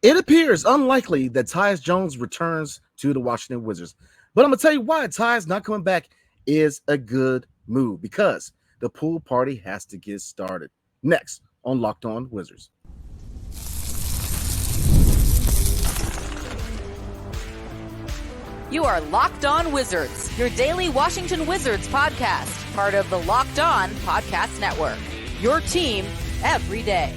It appears unlikely that Tyus Jones returns to the Washington Wizards. But I'm going to tell you why Tyus not coming back is a good move because the pool party has to get started. Next on Locked On Wizards. You are Locked On Wizards, your daily Washington Wizards podcast, part of the Locked On Podcast Network. Your team every day.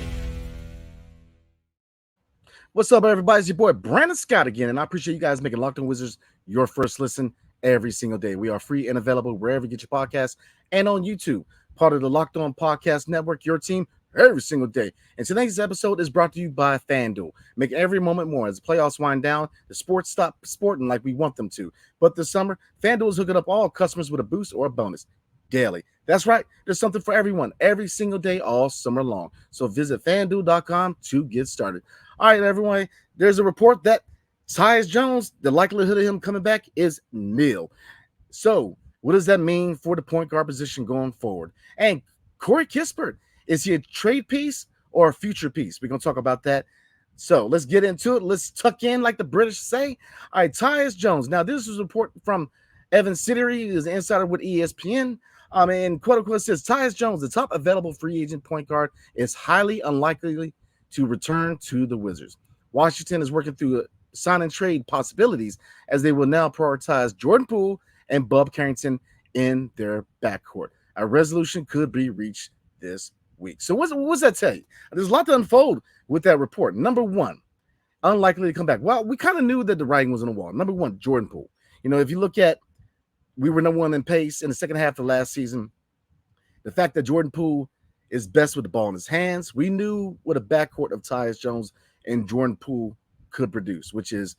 What's up, everybody? It's your boy Brandon Scott again, and I appreciate you guys making Locked On Wizards your first listen every single day. We are free and available wherever you get your podcasts and on YouTube, part of the Locked On Podcast Network, your team every single day. And today's episode is brought to you by FanDuel. Make every moment more as the playoffs wind down. The sports stop sporting like we want them to. But this summer, FanDuel is hooking up all customers with a boost or a bonus daily. That's right. There's something for everyone every single day all summer long. So visit FanDuel.com to get started. All right, everyone. There's a report that Tyus Jones, the likelihood of him coming back is nil. So what does that mean for the point guard position going forward? And Cory Kispert, is he a trade piece or a future piece? We're going to talk about that. So let's get into it. Let's tuck in like the British say. All right, Tyus Jones. Now, this is a report from Evan Siddery, who's an insider with ESPN. And quote unquote says Tyus Jones, the top available free agent point guard, is highly unlikely to return to the Wizards. Washington is working through sign and trade possibilities as they will now prioritize Jordan Poole and Bub Carrington in their backcourt. A resolution could be reached this week. So what's that tell you? There's a lot to unfold with that report. Number one, unlikely to come back. Well, we kind of knew that the writing was on the wall. Number one, Jordan Poole. You know, if you look at, we were number one in pace in the second half of last season. The fact that Jordan Poole is best with the ball in his hands, we knew what a backcourt of Tyus Jones and Jordan Poole could produce, which is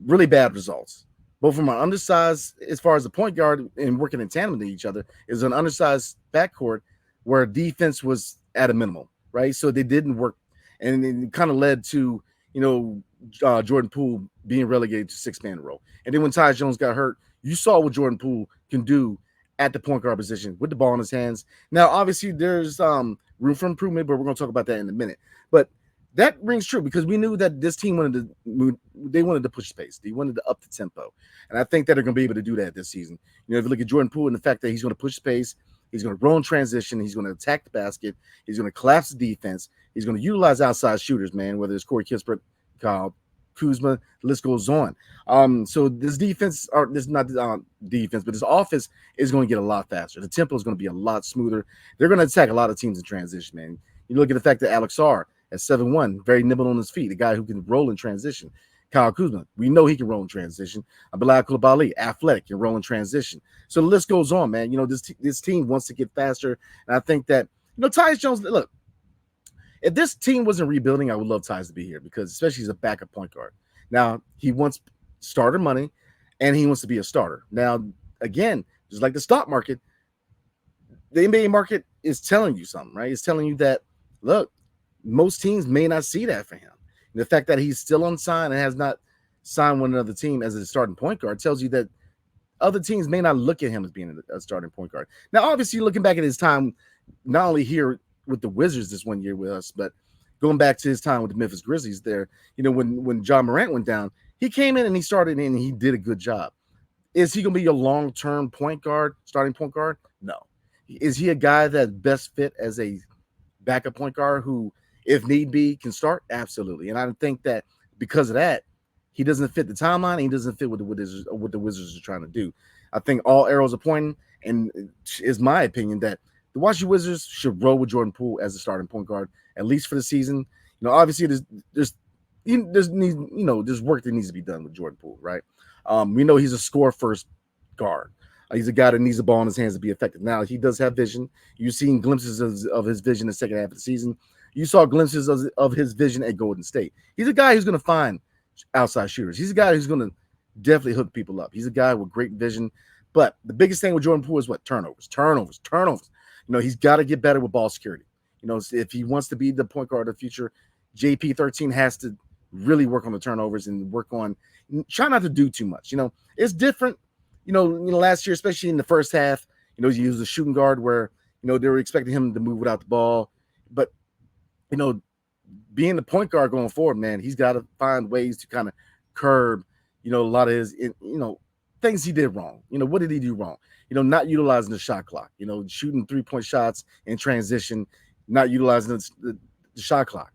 really bad results. Both from an undersized, as far as the point guard and working in tandem to each other, is an undersized backcourt where defense was at a minimum, right? So they didn't work, and it kind of led to, Jordan Poole being relegated to six-man role. And then when Tyus Jones got hurt, you saw what Jordan Poole can do at the point guard position with the ball in his hands. Now, obviously, there's room for improvement, but we're going to talk about that in a minute. But that rings true because we knew that this team wanted to push pace. They wanted to up the tempo. And I think that they're going to be able to do that this season. You know, if you look at Jordan Poole and the fact that he's going to push pace, he's going to roll in transition, he's going to attack the basket, he's going to collapse the defense, he's going to utilize outside shooters, man, whether it's Cory Kispert, Kyle Kuzma, the list goes on. So this defense, or this not defense, but this offense is going to get a lot faster. The tempo is going to be a lot smoother. They're going to attack a lot of teams in transition, man. You look at the fact that Alex R at 7'1", very nimble on his feet, a guy who can roll in transition. Kyle Kuzma, we know he can roll in transition. Bilal Coulibaly, athletic, can roll in transition. So the list goes on, man. You know, this team wants to get faster. And I think that, Tyus Jones, look, if this team wasn't rebuilding, I would love Tyus to be here because especially he's a backup point guard. Now, he wants starter money and he wants to be a starter. Now, again, just like the stock market, the NBA market is telling you something, right? It's telling you that, look, most teams may not see that for him. And the fact that he's still unsigned and has not signed with another team as a starting point guard tells you that other teams may not look at him as being a starting point guard. Now, obviously, looking back at his time, not only here with the Wizards this 1 year with us, but going back to his time with the Memphis Grizzlies there, when John Morant went down, he came in and he started in and he did a good job. Is he going to be a long-term point guard, starting point guard? No. Is he a guy that's best fit as a backup point guard who, if need be, can start? Absolutely. And I think that because of that, he doesn't fit the timeline and he doesn't fit what the Wizards are trying to do. I think all arrows are pointing, and it's my opinion that the Washington Wizards should roll with Jordan Poole as a starting point guard, at least for the season. Obviously there's work that needs to be done with Jordan Poole, right? We know he's a score first guard. He's a guy that needs the ball in his hands to be effective. Now, he does have vision. You've seen glimpses of his vision in the second half of the season. You saw glimpses of his vision at Golden State. He's a guy who's going to find outside shooters. He's a guy who's going to definitely hook people up. He's a guy with great vision. But the biggest thing with Jordan Poole is what? Turnovers. He's got to get better with ball security. If he wants to be the point guard of the future, JP13 has to really work on the turnovers and try not to do too much. It's different. Last year, especially in the first half, he was a shooting guard where, they were expecting him to move without the ball. But, being the point guard going forward, man, he's got to find ways to kind of curb, a lot of his, things he did wrong. What did he do wrong? Not utilizing the shot clock, shooting 3-point shots in transition, not utilizing the shot clock,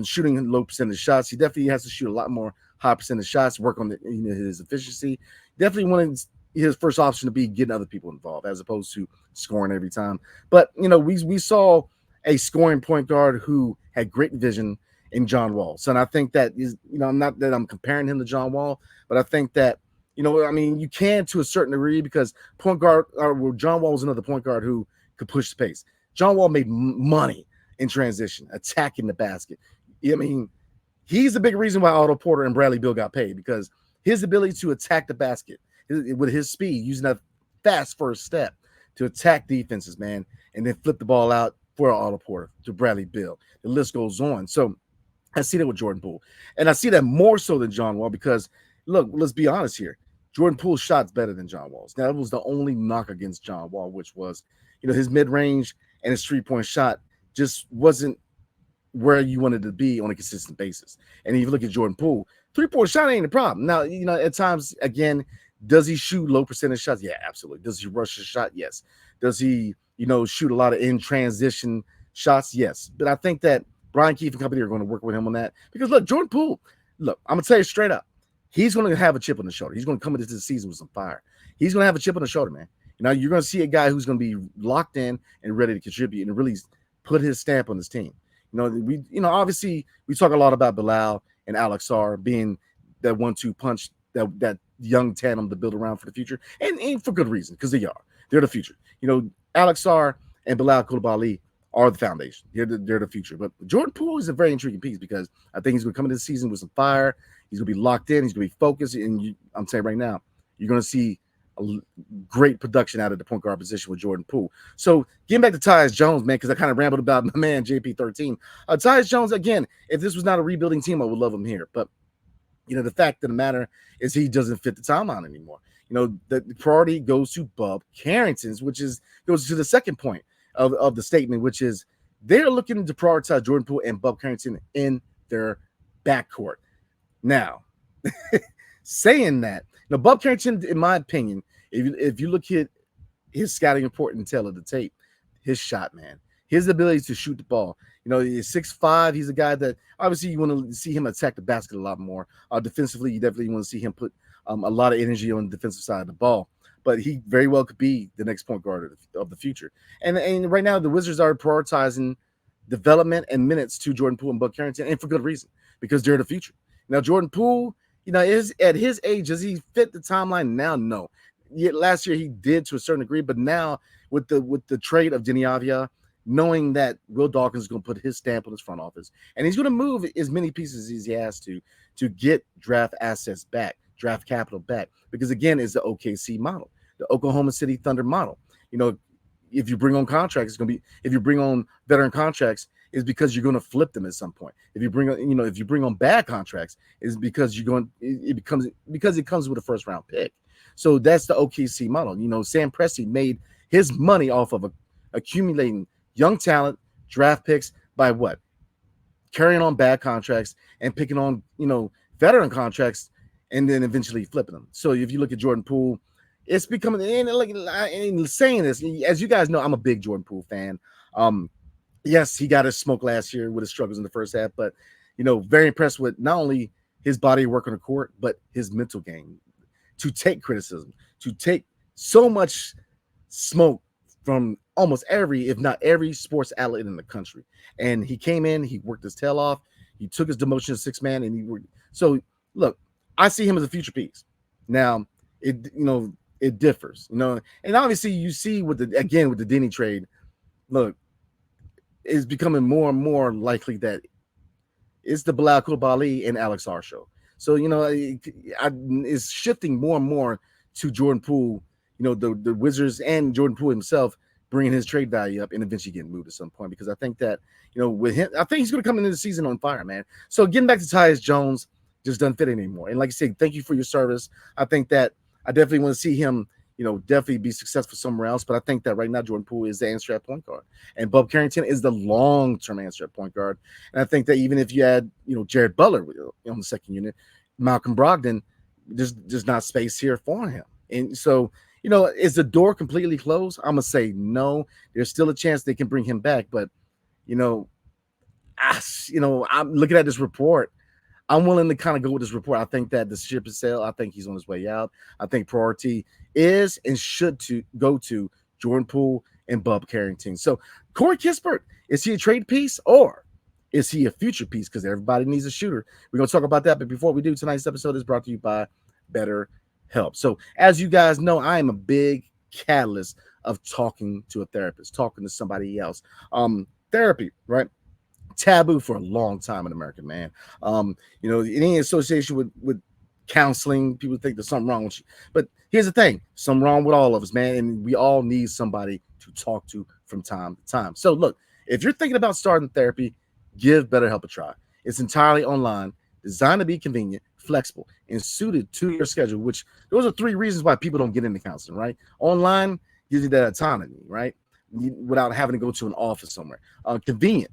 shooting low percentage shots. He definitely has to shoot a lot more high percentage shots, work on his efficiency. Definitely wanted his first option to be getting other people involved as opposed to scoring every time. But, we saw a scoring point guard who had great vision in John Wall. So, and I think that is, not that I'm comparing him to John Wall, but I think that, you can to a certain degree because point guard, John Wall was another point guard who could push the pace. John Wall made money in transition, attacking the basket. He's the big reason why Otto Porter and Bradley Beal got paid, because his ability to attack the basket with his speed, using that fast first step to attack defenses, man, and then flip the ball out for Otto Porter to Bradley Beal. The list goes on. So I see that with Jordan Poole. And I see that more so than John Wall because, look, let's be honest here. Jordan Poole's shot's better than John Wall's. Now, that was the only knock against John Wall, which was, his mid-range and his three-point shot just wasn't where you wanted to be on a consistent basis. And if you look at Jordan Poole, three-point shot ain't a problem. Now, at times, again, does he shoot low percentage shots? Yeah, absolutely. Does he rush his shot? Yes. Does he, shoot a lot of in-transition shots? Yes. But I think that Brian Keefe and company are going to work with him on that. Because, look, Jordan Poole, I'm going to tell you straight up, he's going to have a chip on the shoulder. He's going to come into the season with some fire. He's going to have a chip on the shoulder, man. You're going to see a guy who's going to be locked in and ready to contribute and really put his stamp on this team. Obviously we talk a lot about Bilal and Alex Sarr being that 1-2 punch, that young tandem to build around for the future, and for good reason, because they're the future. Alex Sarr and Bilal Coulibaly are the foundation. They're the future. But Jordan Poole is a very intriguing piece because I think he's going to come into the season with some fire. He's going to be locked in. He's going to be focused. And I'm saying right now, you're going to see a great production out of the point guard position with Jordan Poole. So getting back to Tyus Jones, man, because I kind of rambled about my man JP13. Tyus Jones, again, if this was not a rebuilding team, I would love him here. But the fact of the matter is he doesn't fit the timeline anymore. The priority goes to Bub Carrington's, which goes to the second point of the statement, which is they're looking to prioritize Jordan Poole and Bub Carrington in their backcourt. Now, saying that, now Bub Carrington, in my opinion, if you look at his scouting report and tell of the tape, his shot, man, his ability to shoot the ball, he's 6'5". He's a guy that obviously you want to see him attack the basket a lot more. Defensively, you definitely want to see him put a lot of energy on the defensive side of the ball. But he very well could be the next point guard of the future. And right now, the Wizards are prioritizing development and minutes to Jordan Poole and Bub Carrington, and for good reason, because they're the future. Now, Jordan Poole, is at his age, does he fit the timeline now? No. Yet last year he did to a certain degree, but now with the trade of Denny Avia, knowing that Will Dawkins is going to put his stamp on his front office, and he's going to move as many pieces as he has to get draft assets back, draft capital back, because again, it's the OKC model, the Oklahoma City Thunder model. If you bring on contracts, it's going to be, if you bring on veteran contracts, is because you're going to flip them at some point. If you bring on, if you bring on bad contracts, is because it comes with a first round pick. So that's the OKC model. Sam Presti made his money off of accumulating young talent, draft picks by what? Carrying on bad contracts and picking on, veteran contracts and then eventually flipping them. So if you look at Jordan Poole, it's becoming, and saying this, as you guys know, I'm a big Jordan Poole fan. Yes, he got his smoke last year with his struggles in the first half, but, very impressed with not only his body work on the court, but his mental game to take criticism, to take so much smoke from almost every, if not every, sports outlet in the country. And he came in, he worked his tail off, he took his demotion to sixth man, and he worked. So, look, I see him as a future piece. Now, it differs, and obviously you see with the Denny trade, look, it's becoming more and more likely that it's the Bilal Coulibaly and Alex Sarr show. So, it's shifting more and more to Jordan Poole, the Wizards and Jordan Poole himself bringing his trade value up and eventually getting moved at some point, because I think that, with him, I think he's going to come into the season on fire, man. So getting back to Tyus Jones just doesn't fit anymore. And like I said, thank you for your service. I think that I definitely want to see him, definitely be successful somewhere else. But I think that right now Jordan Poole is the answer at point guard, and Bub Carrington is the long-term answer at point guard. And I think that even if you add, Jared Butler on the second unit, Malcolm Brogdon, there's not space here for him. And so, is the door completely closed? I'm gonna say no. There's still a chance they can bring him back, but you know, I'm looking at this report. I'm willing to kind of go with this report. I think that the ship is sailed. I think he's on his way out. I think priority is and should to go to Jordan Poole and Bub Carrington. So Cory Kispert, is he a trade piece or is he a future piece? Because everybody needs a shooter. We're going to talk about that. But before we do, tonight's episode is brought to you by BetterHelp. So as you guys know, I am a big catalyst of talking to a therapist, talking to somebody else. Therapy, right? Taboo for a long time in America, man. Any association with counseling, people think there's something wrong with you. But here's the thing, something wrong with all of us, man. And we all need somebody to talk to from time to time. So look, if you're thinking about starting therapy, give BetterHelp a try. It's entirely online, designed to be convenient, flexible, and suited to your schedule, which those are 3 reasons why people don't get into counseling, right? Online gives you that autonomy, right? Without having to go to an office somewhere. Convenient,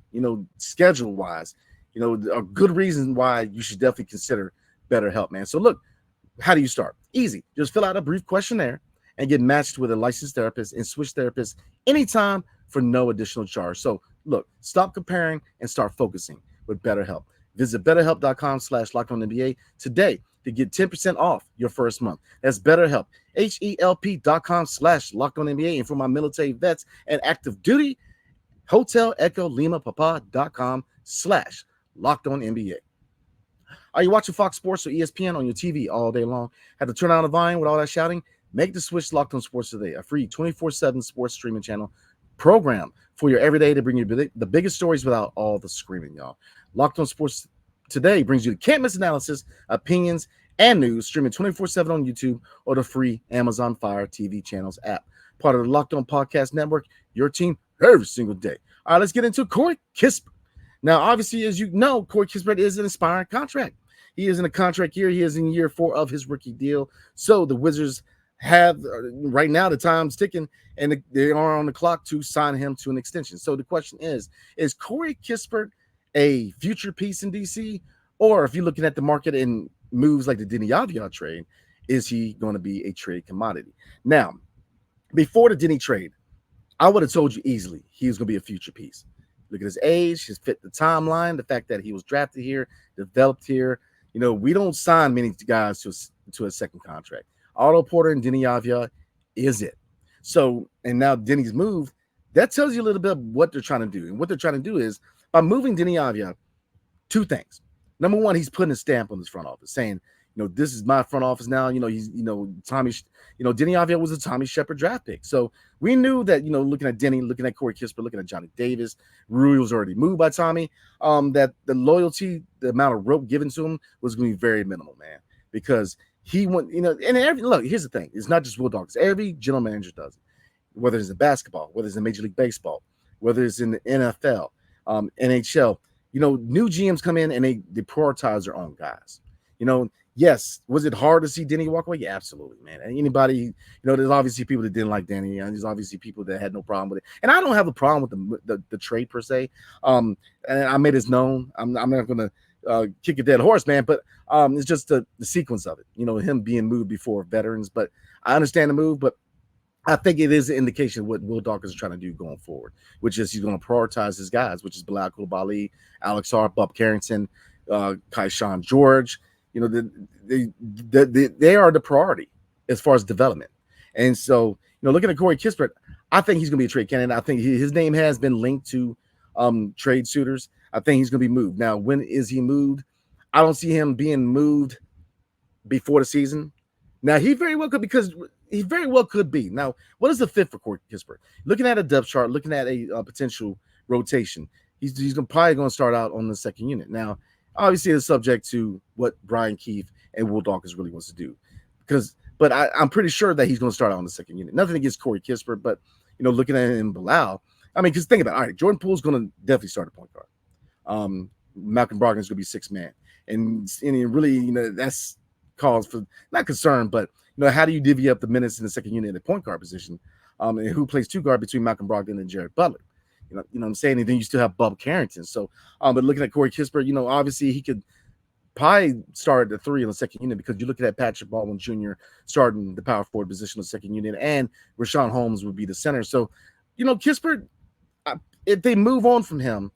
schedule wise, a good reason why you should definitely consider BetterHelp, man. So look, how do you start? Easy. Just fill out a brief questionnaire and get matched with a licensed therapist and switch therapists anytime for no additional charge. So look, stop comparing and start focusing with BetterHelp. Visit BetterHelp.com/LockedOnNBA today to get 10% off your first month. That's BetterHelp, HELP.com/LockedOnNBA. And for my military vets and active duty, Hotel Echo Lima Papa.com/LockedOnNBA. Are you watching Fox Sports or ESPN on your TV all day long? Have to turn on the volume with all that shouting? Make the switch to Locked On Sports today, a free 24/7 sports streaming channel program for your everyday to bring you the biggest stories without all the screaming, y'all. Locked On Sports today brings you the can't-miss analysis, opinions, and news, streaming 24/7 on YouTube or the free Amazon Fire TV channels app. Part of the Locked On Podcast Network, your team every single day. All right, let's get into Cory Kispert. Now, obviously, as you know, Cory Kispert is an inspiring contract. He is in a contract year. He is in year 4 of his rookie deal. So the Wizards have, right now, the time's ticking, and they are on the clock to sign him to an extension. So the question is Cory Kispert a future piece in DC? Or if you're looking at the market and moves like the Denny Avdia trade, is he going to be a trade commodity? Now, before the Denny trade, I would have told you easily he was going to be a future piece. Look at his age, his fit the timeline, the fact that he was drafted here, developed here. We don't sign many guys to a second contract. Otto Porter and Denny Avdia is it. So, and now Denny's moved. That tells you a little bit of what they're trying to do. And what they're trying to do is, by moving Denny Avdia, 2 things. Number one, he's putting a stamp on his front office, saying, this is my front office now. He's, Tommy, Denny Avdia was a Tommy Shepard draft pick. So we knew that, looking at Denny, looking at Cory Kispert, looking at Johnny Davis, Rui was already moved by Tommy, that the loyalty, the amount of rope given to him was going to be very minimal, man, because he went, and look, here's the thing. It's not just Will Dawkins. Every general manager does it, whether it's in basketball, whether it's in Major League Baseball, whether it's in the NFL, NHL, new GMs come in and they prioritize their own guys. Yes, was it hard to see Denny walk away? Yeah, absolutely, man. And anybody, there's obviously people that didn't like Denny, and there's obviously people that had no problem with it. And I don't have a problem with the trade per se. And I made it known. I'm not going to kick a dead horse, man, but it's just the sequence of it. Him being moved before veterans, but I understand the move, but I think it is an indication of what Will Dawkins is trying to do going forward, which is he's going to prioritize his guys, which is Bilal Coulibaly, Alex Hart, Bub Carrington, Kaishan George. They are the priority as far as development. And so, looking at Cory Kispert, I think he's going to be a trade candidate. I think his name has been linked to trade suitors. I think he's going to be moved. Now, when is he moved? I don't see him being moved before the season. Now, he very well could be. Now, what is the fit for Cory Kispert? Looking at a depth chart, looking at a potential rotation, he's probably going to start out on the second unit. Now, obviously, it's subject to what Brian Keefe and Will Dawkins really wants to do. But I'm pretty sure that he's going to start out on the second unit. Nothing against Cory Kispert, but, looking at him, Bilal, because think about it. All right, Jordan Poole's going to definitely start a point guard. Malcolm Brogdon's going to be 6 man. And really, that's cause for not concern, but how do you divvy up the minutes in the second unit in the point guard position? And who plays two guard between Malcolm Brogdon and Jared Butler? You know what I'm saying? And then you still have Bub Carrington. So, but looking at Cory Kispert, obviously he could probably start at the three in the second unit because you're looking at Patrick Baldwin Jr. starting the power forward position in the second unit, and Rashawn Holmes would be the center. So, Kispert, if they move on from him,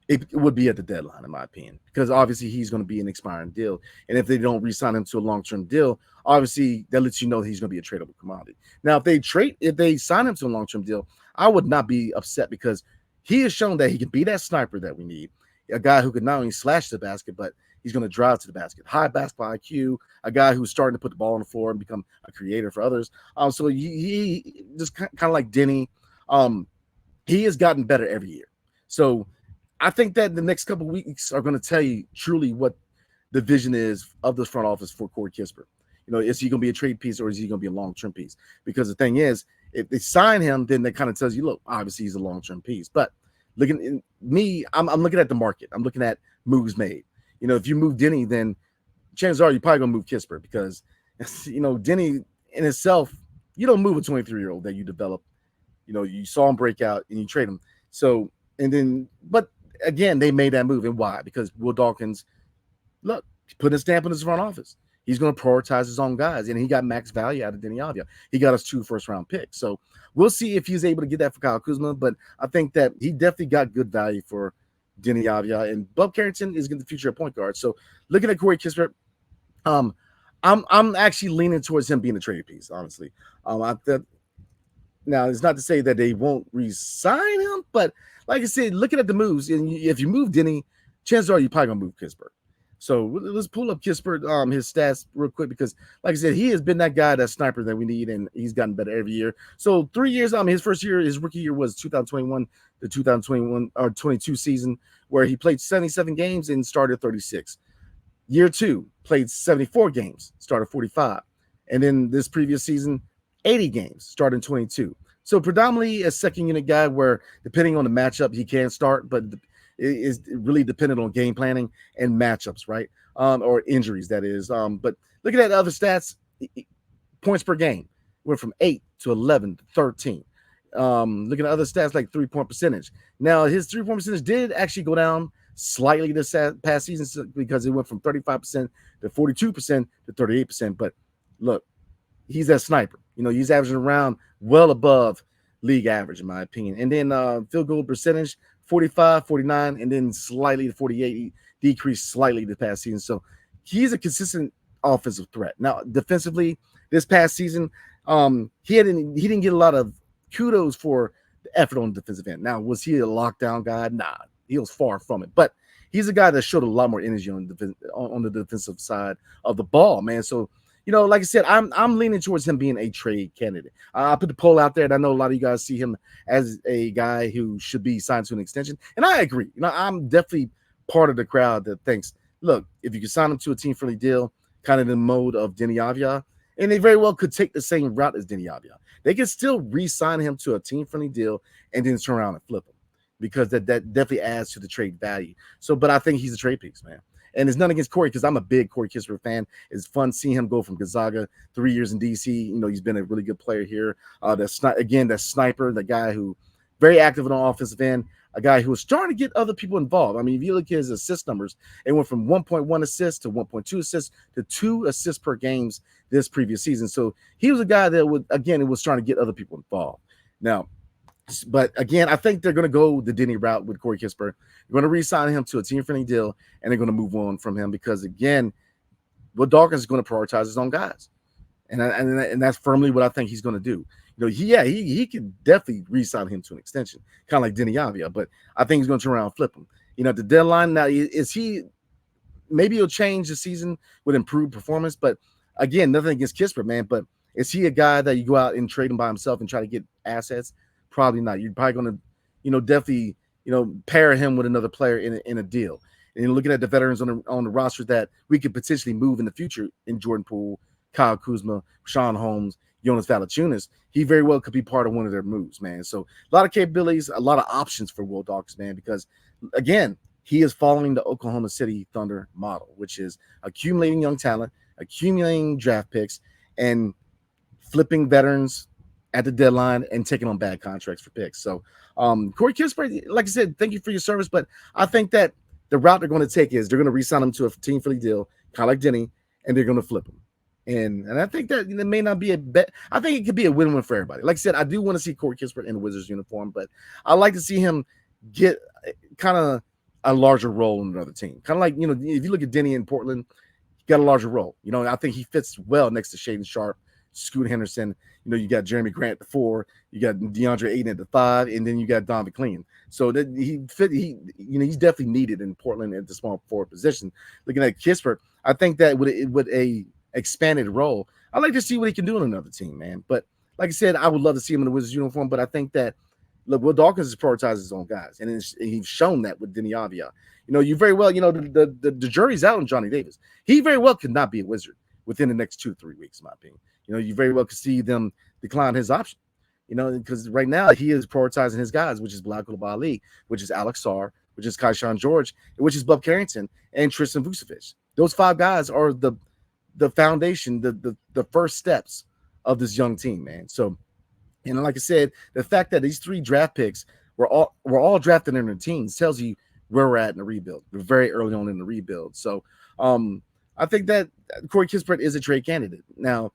it would be at the deadline, in my opinion, because obviously he's going to be an expiring deal. And if they don't re-sign him to a long-term deal, obviously that lets you know that he's going to be a tradable commodity. Now, if they sign him to a long-term deal, I would not be upset because he has shown that he can be that sniper that we need, a guy who could not only slash the basket, but he's going to drive to the basket. High basketball IQ, a guy who's starting to put the ball on the floor and become a creator for others. So he just kind of like Denny. He has gotten better every year. So I think that the next couple of weeks are going to tell you truly what the vision is of the front office for Cory Kispert. Is he going to be a trade piece or is he going to be a long-term piece? Because the thing is, if they sign him, then that kind of tells you, look, obviously he's a long-term piece. But looking at me, I'm looking at the market. I'm looking at moves made. If you move Denny, then chances are you're probably going to move Kispert because, Denny in itself, you don't move a 23-year-old that you develop. You saw him break out and you trade him. So, but again, they made that move. And why? Because Will Dawkins, look, put a stamp on his front office. He's going to prioritize his own guys, and he got max value out of Denny Avdia. He got us 2 first-round picks. So we'll see if he's able to get that for Kyle Kuzma, but I think that he definitely got good value for Denny Avdia, and Bub Carrington is going to future point guard. So looking at Cory Kispert, I'm actually leaning towards him being a trade piece, honestly. Now, it's not to say that they won't re-sign him, but like I said, looking at the moves, and if you move Denny, chances are you're probably going to move Kispert. So let's pull up Kispert, his stats real quick, because like I said, he has been that guy, that sniper that we need, and he's gotten better every year. So 3 years, his first year, his rookie year was 2021 to 2021 or 22 season, where he played 77 games and started 36. Year 2, played 74 games, started 45. And then this previous season, 80 games, starting 22. So predominantly a second unit guy where depending on the matchup, he can start, but it is really dependent on game planning and matchups, right? Or injuries, that is. But looking at other stats, points per game went from 8 to 11 to 13. Looking at other stats like 3-point percentage. Now, his 3-point percentage did actually go down slightly this past season because it went from 35% to 42% to 38%. But look, he's that sniper. He's averaging around well above league average, in my opinion. And then field goal percentage, 45, 49, and then slightly to 48. He decreased slightly this past season. So he's a consistent offensive threat. Now, defensively, this past season, he didn't get a lot of kudos for the effort on the defensive end. Now, was he a lockdown guy? Nah, he was far from it. But he's a guy that showed a lot more energy on the defensive side of the ball, man. So, like I said, I'm leaning towards him being a trade candidate. I put the poll out there, and I know a lot of you guys see him as a guy who should be signed to an extension, and I agree. I'm definitely part of the crowd that thinks, look, if you can sign him to a team-friendly deal, kind of in the mode of Denny Avdia, and they very well could take the same route as Denny Avdia. They can still re-sign him to a team-friendly deal and then turn around and flip him because that definitely adds to the trade value. So, but I think he's a trade piece, man. And it's nothing against Cory because I'm a big Cory Kispert fan. It's fun seeing him go from Gonzaga, 3 years in D.C. He's been a really good player here. That sniper, the guy who very active on the offensive end, a guy who was starting to get other people involved. I mean, if you look at his assist numbers, it went from 1.1 assists to 1.2 assists to 2 assists per games this previous season. So he was a guy that was trying to get other people involved. Now, but again, I think they're going to go the Denny route with Cory Kispert. They're going to re-sign him to a team-friendly deal, and they're going to move on from him because, again, Will Dawkins is going to prioritize his own guys, and that's firmly what I think he's going to do. He could definitely re-sign him to an extension, kind of like Denny Avdia, but I think he's going to turn around and flip him. At the deadline now, is he? Maybe he'll change the season with improved performance, but again, nothing against Kispert, man. But is he a guy that you go out and trade him by himself and try to get assets? Probably not. You're probably going to, definitely, pair him with another player in a deal. And looking at the veterans on the roster that we could potentially move in the future in Jordan Poole, Kyle Kuzma, Rashawn Holmes, Jonas Valanciunas, he very well could be part of one of their moves, man. So a lot of capabilities, a lot of options for Will Dawkins, man, because, again, he is following the Oklahoma City Thunder model, which is accumulating young talent, accumulating draft picks and flipping veterans at the deadline and taking on bad contracts for picks. So, Cory Kispert, like I said, thank you for your service, but I think that the route they're going to take is they're going to re-sign him to a team friendly deal, kind of like Denny, and they're going to flip him. And I think that it may not be a bet. I think it could be a win-win for everybody. Like I said, I do want to see Cory Kispert in the Wizards uniform, but I like to see him get kind of a larger role in another team. Kind of like, if you look at Denny in Portland, he got a larger role. I think he fits well next to Shaedon Sharpe, Scoot Henderson. You got Jeremy Grant at the 4, you got DeAndre Ayton at the 5, and then you got Don McLean. So that he's definitely needed in Portland at the small forward position. Looking at Kispert, I think that with a expanded role, I'd like to see what he can do on another team, man. But like I said, I would love to see him in the Wizards uniform, but I think that, look, Will Dawkins has prioritized his own guys, and he's shown that with Denny Avia. You very well, the jury's out on Johnny Davis. He very well could not be a Wizard within the next 2 to 3 weeks, in my opinion. You very well could see them decline his option, because right now he is prioritizing his guys, which is Bilal Coulibaly, which is Alex Sarr, which is Kaishan George, which is Bub Carrington, and Tristan Vucevic. Those 5 guys are the foundation, the first steps of this young team, man. So, and like I said, the fact that these 3 draft picks were all drafted in their teams tells you where we're at in the rebuild. We're very early on in the rebuild. So, I think that Cory Kispert is a trade candidate. Now,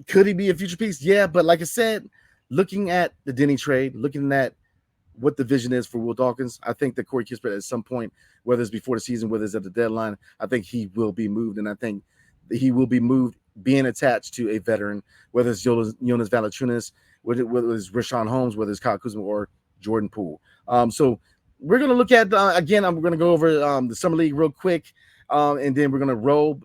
could he be a future piece? Yeah, but like I said, looking at the Denny trade, looking at what the vision is for Will Dawkins, I think that Cory Kispert at some point, whether it's before the season, whether it's at the deadline, I think he will be moved, and I think he will be moved being attached to a veteran, whether it's Jonas Valanciunas, whether it's Richaun Holmes, whether it's Kyle Kuzma or Jordan Poole. So we're going to look at, again, I'm going to go over the Summer League real quick, and then we're going to roll.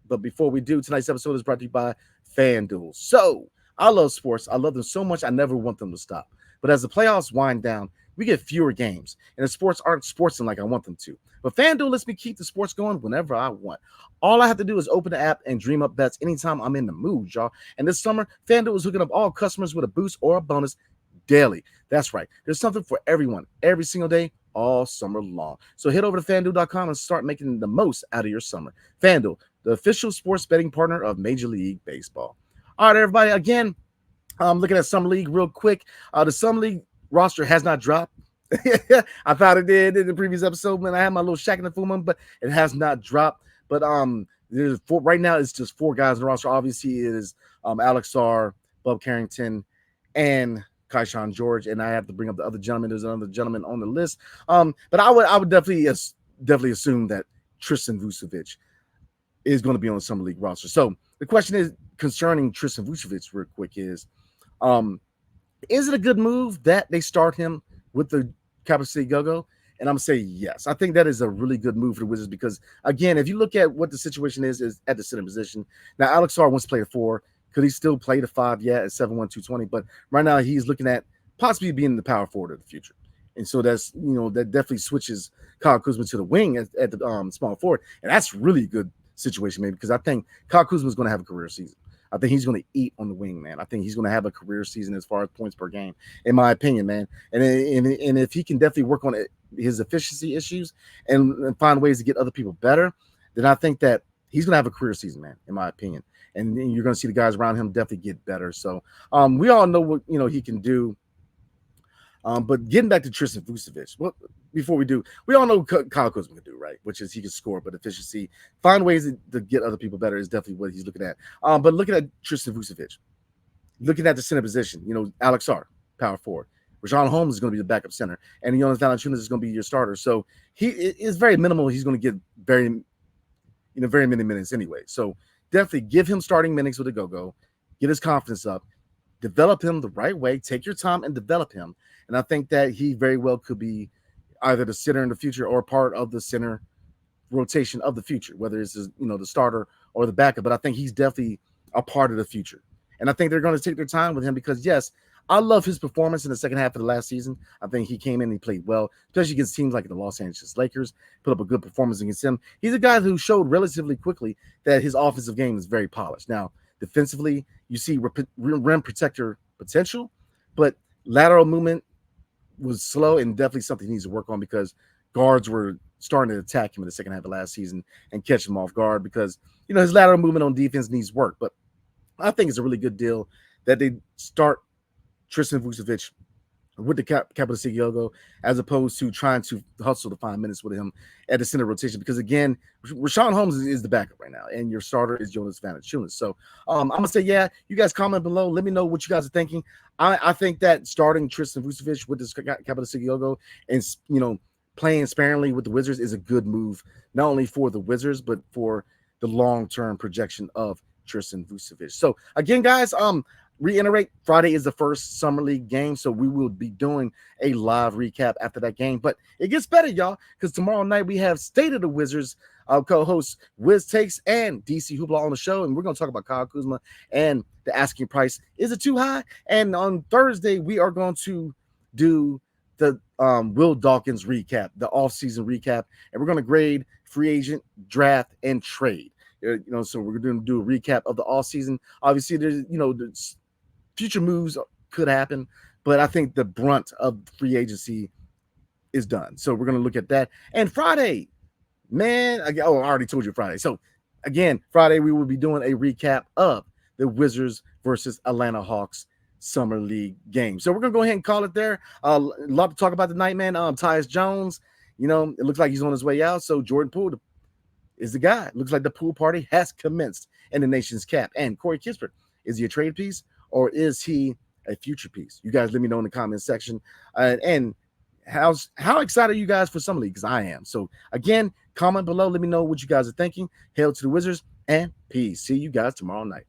But before we do, tonight's episode is brought to you by FanDuel. So I love sports. I love them so much. I never want them to stop. But as the playoffs wind down, we get fewer games, and the sports aren't sportsing like I want them to. But FanDuel lets me keep the sports going whenever I want. All I have to do is open the app and dream up bets anytime I'm in the mood, y'all. And this summer, FanDuel is hooking up all customers with a boost or a bonus daily. That's right. There's something for everyone every single day, all summer long. So head over to FanDuel.com and start making the most out of your summer. FanDuel, the official sports betting partner of Major League Baseball. All right, everybody. Again, I'm looking at Summer League real quick. The Summer League roster has not dropped. I thought it did in the previous episode when I had my little Shaq and the Fu moment, but it has not dropped. But there's 4 right now. It's just 4 guys in the roster. Obviously, it is Alex Sarr, Bub Carrington, and Kaishan George. And I have to bring up the other gentleman. There's another gentleman on the list. But I would definitely assume that Tristan Vucevic is going to be on the Summer League roster. So the question is concerning Tristan Vucevic real quick is it a good move that they start him with the Capital City Go-Go? And I'm going to say yes. I think that is a really good move for the Wizards because, again, if you look at what the situation is at the center position. Now, Alex Sarr wants to play a 4. Could he still play the 5? Yeah, at 7'1", 220. But right now he's looking at possibly being the power forward of the future. And so that's, that definitely switches Kyle Kuzma to the wing at the small forward. And that's really a good situation, maybe, because I think Kyle Kuzma is going to have a career season. I think he's going to eat on the wing, man. I think he's going to have a career season as far as points per game, in my opinion, man. And if he can definitely work on his efficiency issues and find ways to get other people better, then I think that he's going to have a career season, man, in my opinion. And you're going to see the guys around him definitely get better. So we all know what he can do. But getting back to Tristan Vucevic, before we do, we all know Kyle Kuzma can do, right? Which is he can score, but efficiency, find ways to get other people better is definitely what he's looking at. But looking at Tristan Vucevic, looking at the center position, Alex Sarr, power forward. Richaun Holmes is going to be the backup center, and Jonas Valanciunas is going to be your starter. So he is very minimal. He's going to get very many minutes anyway. So definitely give him starting minutes with a go-go, get his confidence up, develop him the right way, take your time and develop him. And I think that he very well could be either the center in the future or part of the center rotation of the future, whether it's the starter or the backup. But I think he's definitely a part of the future. And I think they're going to take their time with him because, yes, I love his performance in the second half of the last season. I think he came in and he played well, especially against teams like the Los Angeles Lakers, put up a good performance against him. He's a guy who showed relatively quickly that his offensive game is very polished. Now, defensively, you see rim protector potential, but lateral movement was slow and definitely something he needs to work on because guards were starting to attack him in the second half of last season and catch him off guard because, his lateral movement on defense needs work. But I think it's a really good deal that they start Tristan Vucevic with the capital City logo, as opposed to trying to hustle to 5 minutes with him at the center rotation. Because again, Rashawn Holmes is the backup right now, and your starter is Jonas Valanciunas. So I'm gonna say, yeah, you guys comment below. Let me know what you guys are thinking. I think that starting Tristan Vucevic with this capital City logo and playing sparingly with the Wizards is a good move, not only for the Wizards but for the long-term projection of Tristan Vucevic. So again, guys, reiterate, Friday is the first summer league game, so we will be doing a live recap after that game. But it gets better, y'all, because tomorrow night we have State of the Wizards co-hosts Wiz Takes and DC Hoopla on the show, and we're going to talk about Kyle Kuzma and the asking price. Is it too high? And on Thursday, we are going to do the Will Dawkins recap, the offseason recap, and we're going to grade free agent, draft, and trade. So we're going to do a recap of the offseason. Obviously, there's, future moves could happen, but I think the brunt of free agency is done. So we're going to look at that. And Friday, man, I already told you Friday. So again, Friday, we will be doing a recap of the Wizards versus Atlanta Hawks Summer League game. So we're going to go ahead and call it there. A lot to talk about tonight, man. Tyus Jones, it looks like he's on his way out. So Jordan Poole is the guy. Looks like the pool party has commenced in the nation's cap. And Cory Kispert, is he a trade piece or is he a future piece? You guys let me know in the comment section. And how excited are you guys for Summer League? Because I am. So again, comment below. Let me know what you guys are thinking. Hail to the Wizards and peace. See you guys tomorrow night.